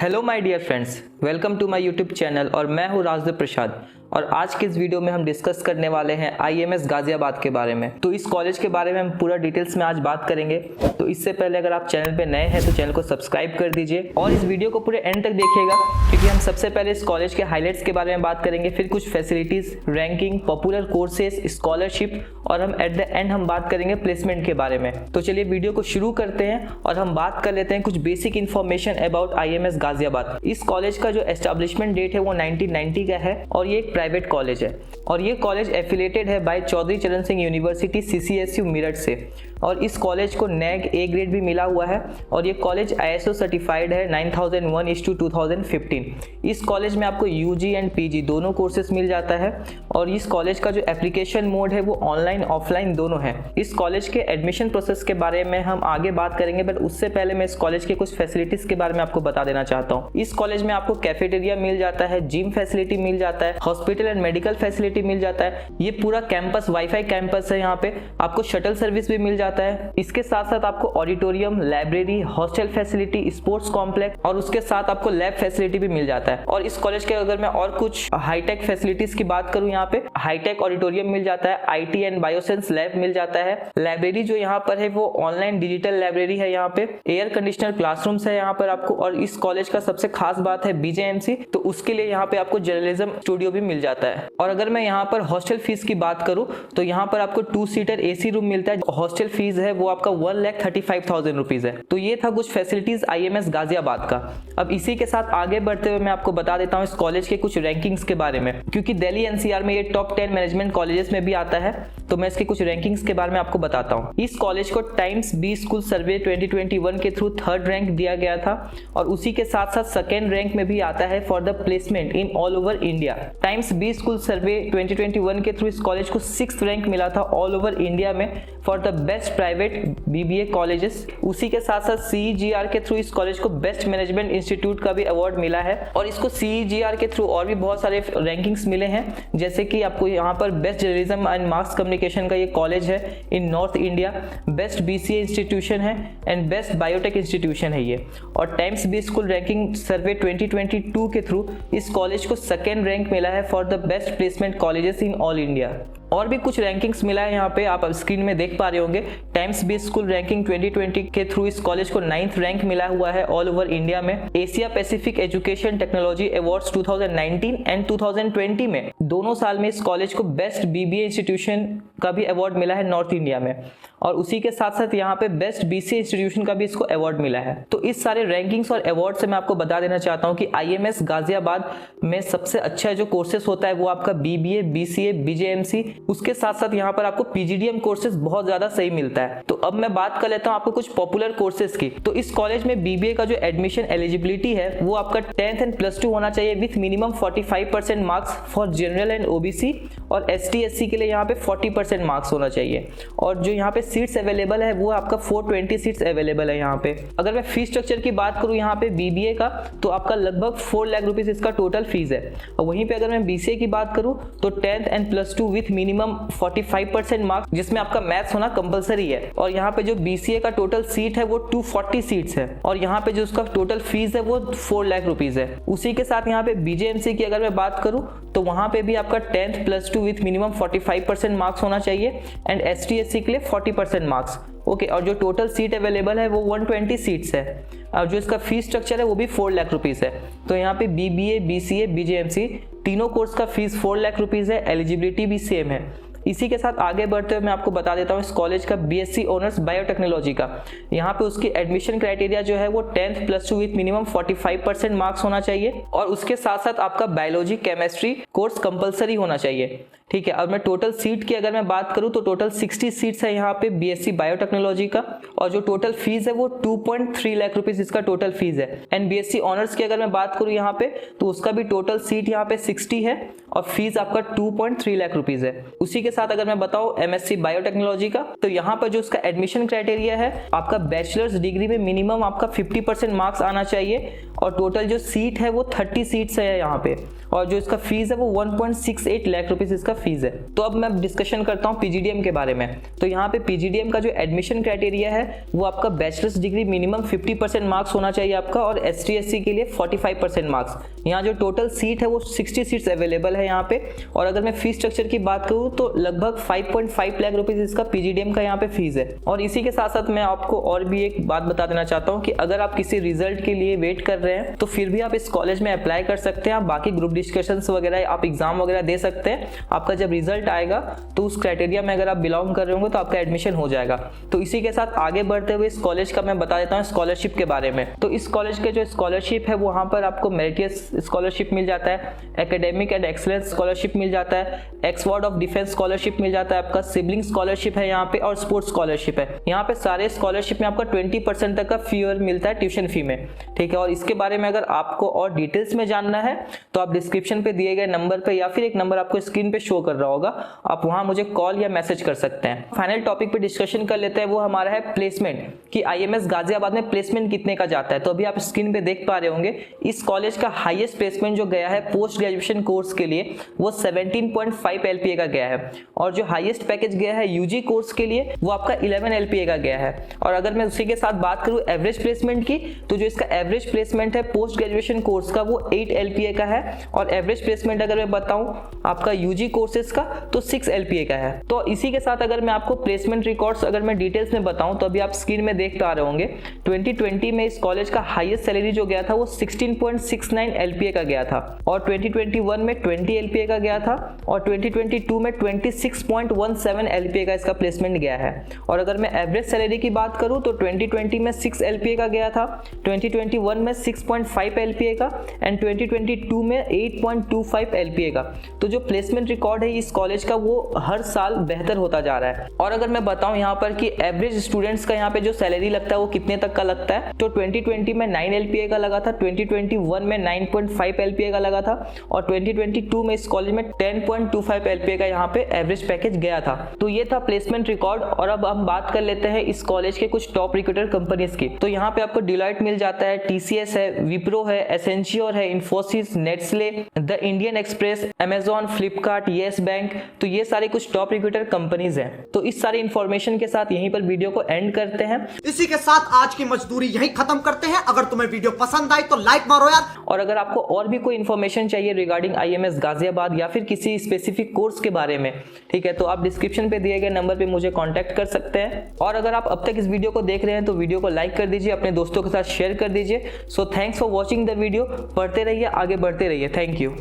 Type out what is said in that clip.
Hello my dear friends, welcome to my YouTube channel और मैं हूँ राजदेव प्रसाद। और आज के इस वीडियो में हम डिस्कस करने वाले हैं आईएमएस गाजियाबाद के बारे में। तो इस कॉलेज के बारे में हम पूरा डिटेल्स में आज बात करेंगे। तो इससे पहले अगर आप चैनल पे नए हैं तो चैनल को सब्सक्राइब कर दीजिए और इस वीडियो को पूरे एंड तक देखिएगा, क्योंकि हम सबसे पहले इस कॉलेज के हाईलाइट्स के बारे में बात करेंगे, फिर कुछ facilities, ranking, popular courses, scholarship और हम एट द एंड हम बात करेंगे प्लेसमेंट के बारे में। तो चलिए वीडियो को शुरू करते हैं और हम बात कर लेते हैं कुछ basic information about IMS Ghaziabad. इस कॉलेज का जो एस्टेब्लिशमेंट डेट है वो 1990 का है और ये एक प्राइवेट कॉलेज है और ये कॉलेज एफिलेटेड है बाय चौधरी चरण सिंह यूनिवर्सिटी CCSU मेरठ से और इस कॉलेज को नैग A ग्रेड भी मिला हुआ है और ये कॉलेज ISO सर्टिफाइड है 9001/2015। इस कॉलेज में आपको UG एंड PG दोनों कोर्सेज मिल जाता है और इस कॉलेज का जो एप्लीकेशन मोड है वो ऑनलाइन ऑफलाइन दोनों है। इस कॉलेज के एडमिशन प्रोसेस के बारे में हम आगे बात करेंगे, बट उससे पहले मैं इस कॉलेज के कुछ फैसिलिटीज के बारे में आपको बता देना चाहता हूँ। इस कॉलेज में आपको कैफेटेरिया मिल जाता है, जिम फैसिलिटी मिल जाता है, हॉस्पिटल एंड मेडिकल फैसिलिटी मिल जाता है। ये पूरा कैंपस वाईफाई कैंपस है, यहाँ पे आपको शटल सर्विस भी मिल जाता है। इसके साथ साथ आपको auditorium, library, hostel facility, sports complex और उसके साथ आपको लैब फैसिलिटी भी मिल जाता है। और इस कॉलेज के अगर मैं और कुछ हाईटेक फैसिलिटीज की बात करूं, यहाँ पे हाईटेक ऑडिटोरियम मिल जाता है, IT एंड बायोसाइंस लैब मिल जाता है। लाइब्रेरी जो यहाँ पर है वो ऑनलाइन डिजिटल लाइब्रेरी है, यहाँ पे एयर कंडीशनर क्लासरूम्स है यहाँ पर आपको। और इस कॉलेज का सबसे खास बात है BJMC, तो उसके लिए यहाँ पे आपको जर्नलिज्म स्टूडियो भी मिल जाता है। और अगर मैं यहाँ पर हॉस्टल फीस की बात करूं तो यहाँ पर आपको 2 सीटर AC रूम मिलता है। हॉस्टल फीस है वो आपका 1,35,000 रुपीज है। तो ये था कुछ फैसिलिटीज आईएमएस गाजियाबाद का। अब इसी के साथ आगे बढ़ते हुए मैं आपको बता देता हूँ इस कॉलेज के कुछ रैंकिंग्स के बारे में, क्योंकि दिल्ली NCR में ये टॉप 10 मैनेजमेंट कॉलेजेस में भी आता है। तो मैं इसके कुछ रैंकिंग्स के बारे में आपको बताता हूँ। इस कॉलेज को टाइम्स बी स्कूल सर्वे 2021 के थ्रू 3rd रैंक दिया गया था और उसी के साथ साथ 2nd रैंक में भी आता है for the placement in all over India. Times B school survey 2021 के थ्रू इस कॉलेज को 6th रैंक मिला था ऑल ओवर इंडिया में for the best private BBA colleges. उसी के साथ साथ CEGR के थ्रू इस कॉलेज को बेस्ट मैनेजमेंट इंस्टीट्यूट का भी अवार्ड मिला है और इसको CEGR के थ्रू और भी बहुत सारे रैंकिंग्स मिले हैं, जैसे कि आपको यहाँ पर best journalism and mass communication का ये कॉलेज है in North India, best BCA institution है एंड बेस्ट बायोटेक इंस्टीट्यूशन है ये। और Times B school ranking survey 2022 के थ्रू इस कॉलेज को 2nd रैंक मिला है for the best placement colleges in all India. और भी कुछ रैंकिंग्स मिला है यहाँ पे, आप स्क्रीन में देख पा रहे होंगे। टाइम्स बी स्कूल रैंकिंग 2020 के थ्रू इस कॉलेज को 9th रैंक मिला हुआ है ऑल ओवर इंडिया में। Asia Pacific education technology awards 2019 and 2020 में दोनों साल में इस कॉलेज को बेस्ट BBA इंस्टीट्यूशन का भी अवार्ड मिला है नॉर्थ इंडिया में और उसी के साथ साथ यहाँ पे बेस्ट BCA इंस्टीट्यूशन का भी इसको अवार्ड मिला है। तो इस सारे रैंकिंग्स और अवार्ड से मैं आपको बता देना चाहता हूँ कि आईएमएस गाजियाबाद में सबसे अच्छा जो कोर्सेज होता है वो आपका BBA, BCA, BJMC, उसके साथ साथ यहाँ पर आपको PGDM कोर्सेज बहुत ज्यादा सही मिलता है। तो अब मैं बात कर लेता हूँ आपको कुछ पॉपुलर कोर्सेज की। तो इस कॉलेज में BBA का जो एडमिशन एलिजिबिलिटी है वो आपका 10th एंड +2 होना चाहिए with minimum 45% marks for general and OBC और ST SC के लिए यहाँ पे 40% मार्क्स होना चाहिए। और जो यहाँ पे सीट्स अवेलेबल है वो आपका 420 सीट्स अवेलेबल है यहाँ पे। अगर मैं फीस स्ट्रक्चर की बात करूँ यहाँ पे BBA का, तो आपका लगभग 4 लाख रुपीज इसका टोटल फीस है। और वहीं पे अगर मैं BCA की बात करूँ तो 10th and +2 with minimum 45% marks, जिसमें आपका मैथ्स होना कंपलसरी है। और यहाँ पे जो BCA का टोटल सीट है वो 240 सीट्स है और यहाँ पे जो उसका टोटल फीस है वो 4 लाख रुपीज है। उसी के साथ यहाँ पे BJMC की अगर मैं बात करूँ तो वहाँ पे भी आपका 10th +2 विथ मिनिमम 45% मार्क्स होना चाहिए एंड ST SC के लिए 40% मार्क्स। ओके, और जो टोटल सीट अवेलेबल है वो 120 सीट्स है और जो इसका फीस स्ट्रक्चर है वो भी 4 लाख रुपीज है। तो यहाँ पे BBA, BCA, BJMC तीनों कोर्स का फीस 4 लाख रुपीज है, एलिजिबिलिटी भी सेम है। इसी के साथ आगे बढ़ते हुए मैं आपको बता देता हूँ इस कॉलेज का BSc ऑनर्स बायोटेक्नोलॉजी का। यहाँ पे उसकी एडमिशन क्राइटेरिया जो है वो 10th +2 विथ मिनिमम 45% मार्क्स होना चाहिए और उसके साथ साथ आपका बायोलॉजी केमिस्ट्री कोर्स कंपलसरी होना चाहिए। ठीक है, अब मैं टोटल सीट की अगर मैं बात करूं तो टोटल 60 सीट्स है यहाँ पे BSc बायोटेक्नोलॉजी का और जो टोटल फीस है वो 2.3 लाख रुपीज इसका टोटल फीस है। एंड BSc ऑनर्स की अगर मैं बात करूं यहाँ पे तो उसका भी टोटल सीट यहाँ पे 60 है और फीस आपका 2.3 लाख रुपीज है। उसी के साथ अगर मैं बताऊं MSc बायोटेक्नोलॉजी का, तो यहाँ पर जो उसका एडमिशन क्राइटेरिया है आपका बैचलर्स डिग्री में मिनिमम आपका 50% मार्क्स आना चाहिए और टोटल जो सीट है वो 30 सीट्स है यहाँ पे और जो इसका फीस है वो 1.68 लाख रुपीज इसका फीस है। तो अब मैं डिस्कशन करता हूँ पीजीडीएम के बारे में। तो यहाँ पे पीजीडीएम का जो एडमिशन क्राइटेरिया है वो आपका बैचलर्स डिग्री मिनिमम 50% मार्क्स होना चाहिए आपका, और ST SC के लिए 45% मार्क्स। यहाँ जो टोटल सीट है वो 60 सीट्स अवेलेबल है यहाँ पे। और अगर मैं फीस स्ट्रक्चर की बात करूँ तो लगभग 5.5 लाख रुपीज इसका पीजीडीएम का यहाँ पे फीस है। और इसी के साथ साथ मैं आपको और भी एक बात बता देना चाहता हूँ कि अगर आप किसी रिजल्ट के लिए वेट कर रहे हैं तो फिर भी आप इस कॉलेज में अप्लाई कर सकते हैं। आप बाकी ग्रुप डिस्कशंस वगैरह, आप एग्जाम वगैरह दे सकते हैं। आपका जब रिजल्ट आएगा तो उस क्राइटेरिया में अगर आप बिलोंग कर रहे होंगे तो आपका एडमिशन हो जाएगा। तो इसी के साथ आगे बढ़ते हुए इस कॉलेज का मैं बता देता हूँ स्कॉलरशिप के बारे में। तो इस कॉलेज के जो स्कॉलरशिप है वहाँ पर आपको मेरिटियस स्कॉलरशिप मिल जाता है, एकेडमिक एंड एक्सीलेंस स्कॉलरशिप मिल जाता है, एक्सवर्ड ऑफ डिफेंस स्कॉलरशिप मिल जाता है, आपका सिबलिंग स्कॉलरशिप है यहाँ पे, और स्पोर्ट्स स्कॉलरशिप है। यहाँ पे सारे स्कॉलरशिप में आपका 20% तक का फी मिलता है ट्यूशन फी में, ठीक है। और इसके बारे में अगर आपको और डिटेल्स में जानना है तो आप डिस्क्रिप्शन पे दिए गए नंबर पे या फिर एक नंबर आपको स्क्रीन पे शो कर रहा होगा, आप वहां मुझे कॉल या मैसेज कर सकते हैं। फाइनल टॉपिक पे डिस्कशन कर लेते हैं, वो हमारा है प्लेसमेंट, कि IMS गाजियाबाद में प्लेसमेंट कितने का जाता है। तो अभी आप स्क्रीन पे देख पा रहे होंगे इस कॉलेज का हाईएस्ट प्लेसमेंट जो गया है पोस्ट ग्रेजुएशन कोर्स के लिए वो 17.5 LPA का गया है, और जो हाईएस्ट पैकेज गया है UG कोर्स के लिए वो आपका 11 LPA का गया है। और अगर मैं उसी के साथ बात करूं एवरेज प्लेसमेंट की, तो जो इसका एवरेज प्लेसमेंट है पोस्ट ग्रेजुएशन कोर्स का वो 8 LPA का है, और एवरेज प्लेसमेंट अगर मैं बताऊं आपका UG कोर्सेज का तो 6 LPA का है। तो इसी के साथ अगर मैं आपको प्लेसमेंट रिकॉर्ड्स अगर मैं डिटेल्स में बताऊं तो अभी आप स्क्रीन में देख पा रहे होंगे 2020 में इस कॉलेज का हाईएस्ट सैलरी जो गया था वो 16.69 LPA का गया था, और 2021 में 20 LPA का गया था, और 2022 में 26.17 LPA का इसका प्लेसमेंट गया है। और अगर मैं एवरेज सैलरी की बात करूं तो 2020 में 6 LPA का गया था, 2021 में 6.5 LPA का, एंड 2022 में 8.25 LPA का। तो जो प्लेसमेंट रिकॉर्ड है इस कॉलेज का वो हर साल बेहतर होता जा रहा है। और अगर मैं बताऊं यहाँ पर कि एवरेज स्टूडेंट्स का यहाँ पे जो सैलरी लगता है वो कितने तक का लगता है, तो 2020 में 9 LPA का लगा था, 2021 में 9.5 LPA का लगा था, और 2022 में इस कॉलेज में 10.25 LPA का यहाँ पे एवरेज पैकेज गया था। तो ये था प्लेसमेंट रिकॉर्ड। और अब हम बात कर लेते हैं इस कॉलेज के कुछ टॉप रिक्रूटर कंपनीज की। तो यहाँ पे आपको डिलॉयट मिल जाता है, TCS है, विप्रो है, एसेंशियोर है, Infosys, Nestle, the Indian express, Amazon, Flipkart, yes bank. तो ये सारे कुछ टॉप रिक्रूटर कंपनीज हैं। तो इस सारी इंफॉर्मेशन के साथ यहीं पर वीडियो को एंड करते हैं। इसी के साथ आज की मजदूरी यहीं खत्म करते हैं। अगर तुम्हें वीडियो पसंद आई तो लाइक मारो यार। और अगर आपको और भी कोई इन्फॉर्मेशन चाहिए रिगार्डिंग IMS गाजियाबाद या फिर किसी स्पेसिफिक कोर्स के बारे में, ठीक है, तो आप डिस्क्रिप्शन पे दिए गए नंबर पे मुझे कांटेक्ट कर सकते हैं। और अगर आप अब तक इस वीडियो को देख रहे हैं तो वीडियो को लाइक कर दीजिए, अपने दोस्तों के साथ शेयर कर दीजिए। So thanks for watching the video. पढ़ते रहिए, आगे बढ़ते रहिए। Thank you.